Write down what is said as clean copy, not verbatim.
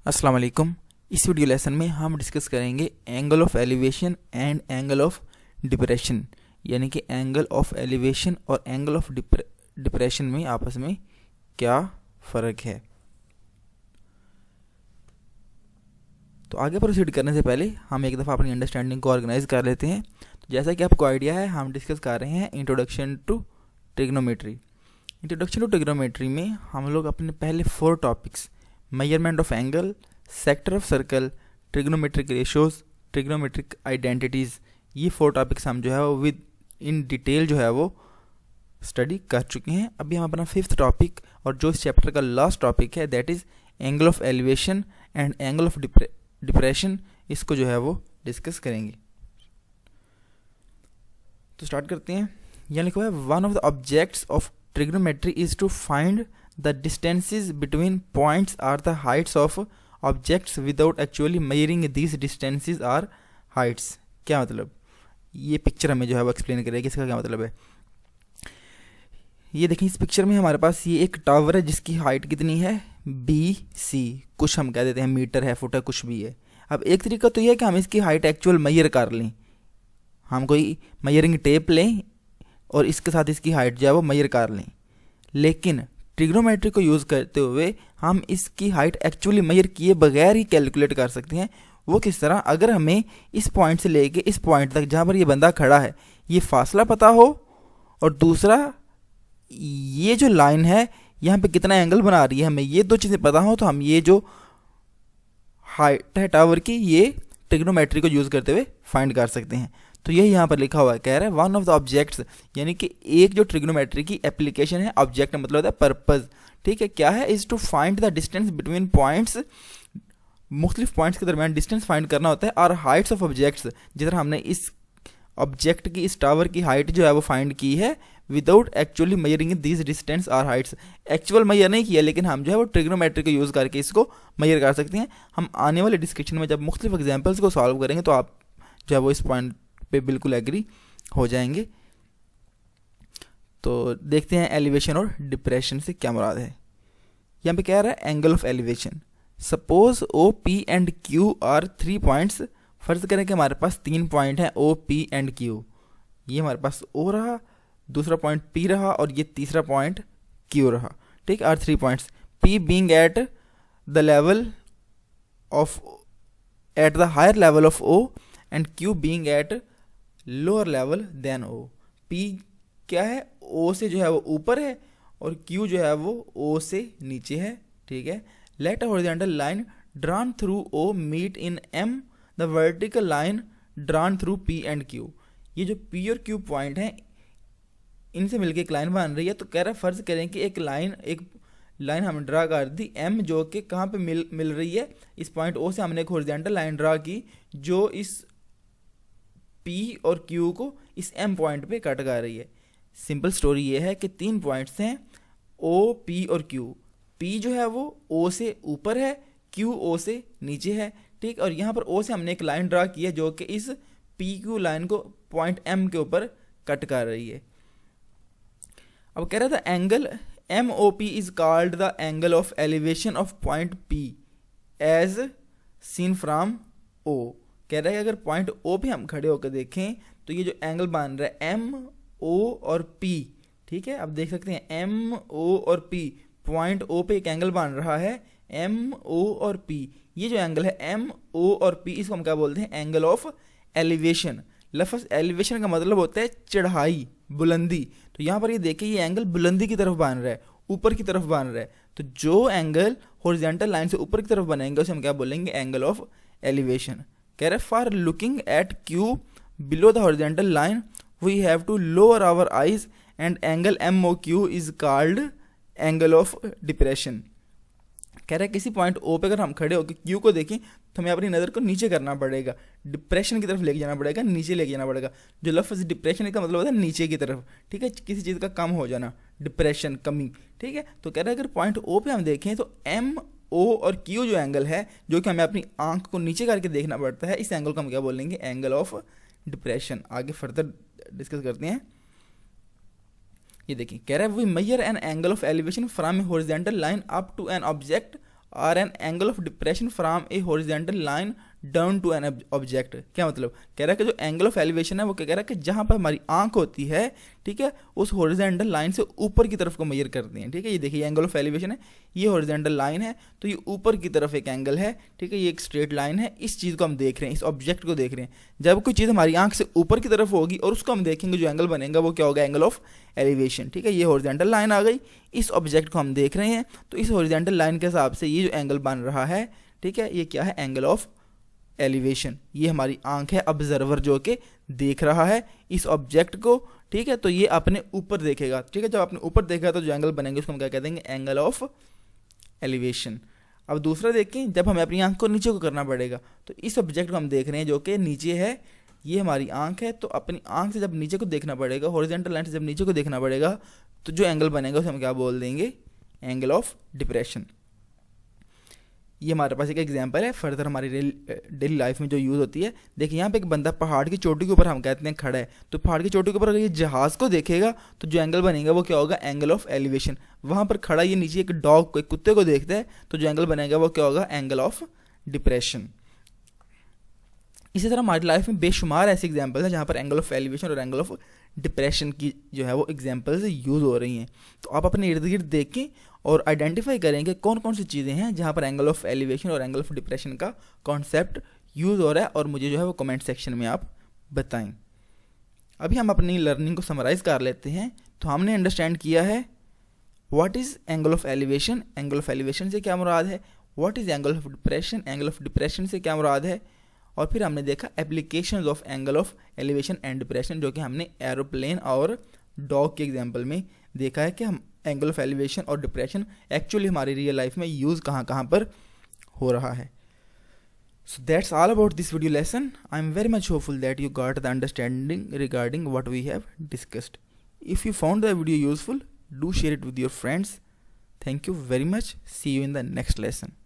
अस्सलाम वालेकुम। इस वीडियो लेसन में हम डिस्कस करेंगे angle of elevation and angle of depression, यानी कि एंगल ऑफ एलिवेशन और एंगल ऑफ डिप्रेशन में आपस में क्या फ़र्क है। तो आगे प्रोसीड करने से पहले हम एक दफ़ा अपनी अंडरस्टैंडिंग को ऑर्गेनाइज कर लेते हैं। तो जैसा कि आपको आइडिया है, हम डिस्कस कर रहे हैं introduction to trigonometry. Introduction to trigonometry में हम लोग अपने पहले 4 topics measurement of angle, sector of circle, trigonometric ratios, trigonometric identities, ये 4 टॉपिक्स हम जो है वो विद इन डिटेल जो है वो स्टडी कर चुके हैं। अभी हम अपना 5th टॉपिक और जो इस चैप्टर का लास्ट टॉपिक है that is angle of elevation and angle of depression, इसको जो है वो डिस्कस करेंगे। तो स्टार्ट करते हैं। यहाँ लिखा हुआ है one of the objects of trigonometry is to find the distances between points are the heights of objects without actually measuring these distances are heights। क्या मतलब, ये पिक्चर हमें जो है वो एक्सप्लेन करेगा इसका क्या मतलब है। ये देखिए, इस पिक्चर में हमारे पास ये एक टावर है जिसकी हाइट कितनी है BC, कुछ हम कह देते हैं मीटर है, फुट है, कुछ भी है। अब एक तरीका तो ये है कि हम इसकी हाइट एक्चुअल मेजर कर लें, हम कोई मेजरिंग टेप लें और इसके साथ इसकी हाइट जो है वो मेजर कर लें। लेकिन ट्रिग्नोमेट्री को यूज़ करते हुए हम इसकी हाइट एक्चुअली मेजर किए बगैर ही कैलकुलेट कर सकते हैं। वो किस तरह, अगर हमें इस पॉइंट से लेके इस पॉइंट तक जहाँ पर ये बंदा खड़ा है ये फासला पता हो, और दूसरा ये जो लाइन है यहाँ पे कितना एंगल बना रही है, हमें ये 2 चीज़ें पता हो, तो हम ये जो हाइट है टावर की ये ट्रिग्नोमेट्री को यूज़ करते हुए फाइंड कर सकते हैं। तो यही यहाँ पर लिखा हुआ है, कह रहा है वन ऑफ द ऑब्जेक्ट्स, यानी कि एक जो ट्रिग्नोमेट्री की एप्लीकेशन है, ऑब्जेक्ट मतलब होता है पर्पज़, ठीक है, क्या है, is to find the distance between points, मुख्तलिफ पॉइंट्स के दरमियान डिस्टेंस फाइंड करना होता है, और हाइट्स ऑफ ऑब्जेक्ट्स, जिस तरह हमने इस ऑब्जेक्ट की, इस टावर की हाइट जो है वो फाइंड की है without actually measuring these distance or heights. Actual measure नहीं किया, लेकिन हम जो है वो ट्रिग्नोमेट्री को यूज़ करके इसको मेजर कर सकते हैं। हम आने वाले डिस्कशन में जब मुख्तलिफ एग्जाम्पल्स को सॉल्व करेंगे तो आप जो है वो इस पॉइंट पे बिल्कुल एग्री हो जाएंगे। तो देखते हैं एलिवेशन और डिप्रेशन से क्या मुराद है। यहाँ पे क्या रहा है, angle of elevation. Suppose O, P and Q are 3 points. फर्ज करें कि हमारे पास 3 पॉइंट हैं O, P एंड Q। ये हमारे पास O रहा, दूसरा पॉइंट P रहा, और ये तीसरा पॉइंट Q रहा, ठीक, are 3 points. P being at the level of, at the higher level of O and Q being at lower level than O। P क्या है, O से जो है वो ऊपर है, और Q जो है वो O से नीचे है, ठीक है। Let a horizontal line drawn through O meet in M the vertical line drawn through P and Q। ये जो P और Q पॉइंट हैं इनसे मिलकर एक लाइन बन रही है। तो कह रहा है फर्ज करें कि एक लाइन हम ड्रा कर दी M, जो कि कहाँ पे मिल रही है, इस पॉइंट O से हमने एक हॉरिजॉन्टल लाइन ड्रा की जो इस P और Q को इस M पॉइंट पे कट कर रही है। सिंपल स्टोरी ये है कि 3 पॉइंट्स हैं O, P और Q। P जो है वो O से ऊपर है, Q O से नीचे है, ठीक। और यहाँ पर O से हमने एक लाइन ड्रा की है जो कि इस PQ लाइन को पॉइंट M के ऊपर कट कर रही है। अब कह रहा था angle MOP is called the angle of elevation of point P as seen from O। कह रहा है कि अगर पॉइंट O पे हम खड़े होकर देखें तो ये जो एंगल बन रहा है MO और P, ठीक है। अब देख सकते हैं MO और P, पॉइंट O पे एक एंगल बन रहा है MO और P। ये जो एंगल है MO और P, इसको हम क्या बोलते हैं, एंगल ऑफ एलिवेशन। लफ्ज़ एलिवेशन का मतलब होता है चढ़ाई, बुलंदी। तो यहाँ पर ये देखिए, ये एंगल बुलंदी की तरफ बन रहा है, ऊपर की तरफ बन रहा है। तो जो एंगल हॉरिजॉन्टल लाइन से ऊपर की तरफ बनेंगे उसे हम क्या बोलेंगे, एंगल ऑफ एलिवेशन। कह रहे for looking at Q below the horizontal line we have to lower our eyes and angle MOQ is called angle of depression. कह रहा है किसी पॉइंट O पे अगर हम खड़े होकर Q को देखें तो हमें अपनी नज़र को नीचे करना पड़ेगा, डिप्रेशन की तरफ लेके जाना पड़ेगा, नीचे लेके जाना पड़ेगा। जो लफ्ज़ डिप्रेशन का मतलब होता है नीचे की तरफ, ठीक है, किसी चीज़ का कम हो जाना, डिप्रेशन, कमी, ठीक है। तो कह रहा है अगर पॉइंट O पे हम देखें तो MO और Q जो एंगल है, जो कि हमें अपनी आंख को नीचे करके देखना पड़ता है, इस एंगल को हम क्या बोलेंगे, एंगल ऑफ डिप्रेशन। आगे फर्दर डिस्कस करते हैं। ये देखिए, कह रहा है we measure an angle of elevation from a horizontal line up to an object or an angle of depression from a horizontal line down to an object. क्या मतलब, कह रहा है कि जो एंगल ऑफ एलिवेशन है वो क्या कह रहा है कि जहाँ पर हमारी आंख होती है, ठीक है, उस हॉरिजॉन्टल लाइन से ऊपर की तरफ को मेजर करते हैं। ठीक है, ये देखिए एंगल ऑफ एलिवेशन है, ये हॉरिजॉन्टल लाइन है, तो ये ऊपर की तरफ एक एंगल है। ठीक है, ये एक स्ट्रेट लाइन है, इस चीज़ को हम देख रहे हैं, इस ऑब्जेक्ट को देख रहे हैं। जब कोई चीज़ हमारी आंख से ऊपर की तरफ होगी और उसको हम देखेंगे, जो एंगल बनेगा वो क्या होगा, एंगल ऑफ एलिवेशन। ठीक है, ये हॉरिजॉन्टल लाइन आ गई, इस ऑब्जेक्ट को हम देख रहे हैं, तो इस हॉरिजॉन्टल लाइन के हिसाब से ये जो एंगल बन रहा है, ठीक है, ये क्या है, एंगल ऑफ एलिवेशन। ये हमारी आंख है, ऑब्जर्वर जो कि देख रहा है इस ऑब्जेक्ट को। ठीक है, तो ये अपने ऊपर देखेगा। ठीक है, जब अपने ऊपर देखेगा तो जो एंगल बनेंगे उसको हम क्या कह देंगे, एंगल ऑफ एलिवेशन। अब दूसरा देखें, जब हमें अपनी आंख को नीचे को करना पड़ेगा, तो इस ऑब्जेक्ट को हम देख रहे हैं जो कि नीचे है, ये हमारी आंख है, तो अपनी आंख से जब नीचे को देखना पड़ेगा, हॉरिजॉन्टल लाइन से जब नीचे को देखना पड़ेगा, तो जो एंगल बनेगा उसे हम क्या बोल देंगे, एंगल ऑफ डिप्रेशन। ये हमारे पास एक एग्जांपल है, फर्दर हमारी डेली लाइफ में जो यूज़ होती है। देखिए यहाँ पे एक बंदा पहाड़ की चोटी के ऊपर हम कहते हैं खड़ा है, तो पहाड़ की चोटी के ऊपर अगर ये जहाज़ को देखेगा तो जो एंगल बनेगा वो क्या होगा, एंगल ऑफ एलिवेशन। वहाँ पर खड़ा ये नीचे एक डॉग को, एक कुत्ते को देखता है, तो जो एंगल बनेगा वो क्या होगा, एंगल ऑफ डिप्रेशन। इसी तरह हमारी लाइफ में बेशुमार ऐसे एग्जाम्पल हैं जहाँ पर एंगल ऑफ एलिवेशन और एंगल ऑफ डिप्रेशन की जो है वो एग्जाम्पल्स यूज़ हो रही हैं। तो आप अपने इर्द गिर्द देखें और आइडेंटिफाई करेंगे कौन कौन सी चीज़ें हैं जहाँ पर एंगल ऑफ एलिवेशन और एंगल ऑफ डिप्रेशन का कॉन्सेप्ट यूज़ हो रहा है, और मुझे जो है वो कमेंट सेक्शन में आप बताएं। अभी हम अपनी लर्निंग को समराइज़ कर लेते हैं। तो हमने अंडरस्टैंड किया है what is angle of elevation, angle of elevation से क्या मुराद है, what is angle of depression, angle of depression से क्या मुराद है, और फिर हमने देखा applications of angle of elevation and depression, जो कि हमने एरोप्लेन और डॉग के एग्जांपल में देखा है कि हम एंगल ऑफ एलिवेशन और डिप्रेशन एक्चुअली हमारी रियल लाइफ में यूज़ कहाँ कहाँ पर हो रहा है। So that's all about this video lesson. I am very much hopeful that you got the understanding regarding what we have discussed. If you found the video useful, do share it with your friends. Thank you very much. See you in the next lesson.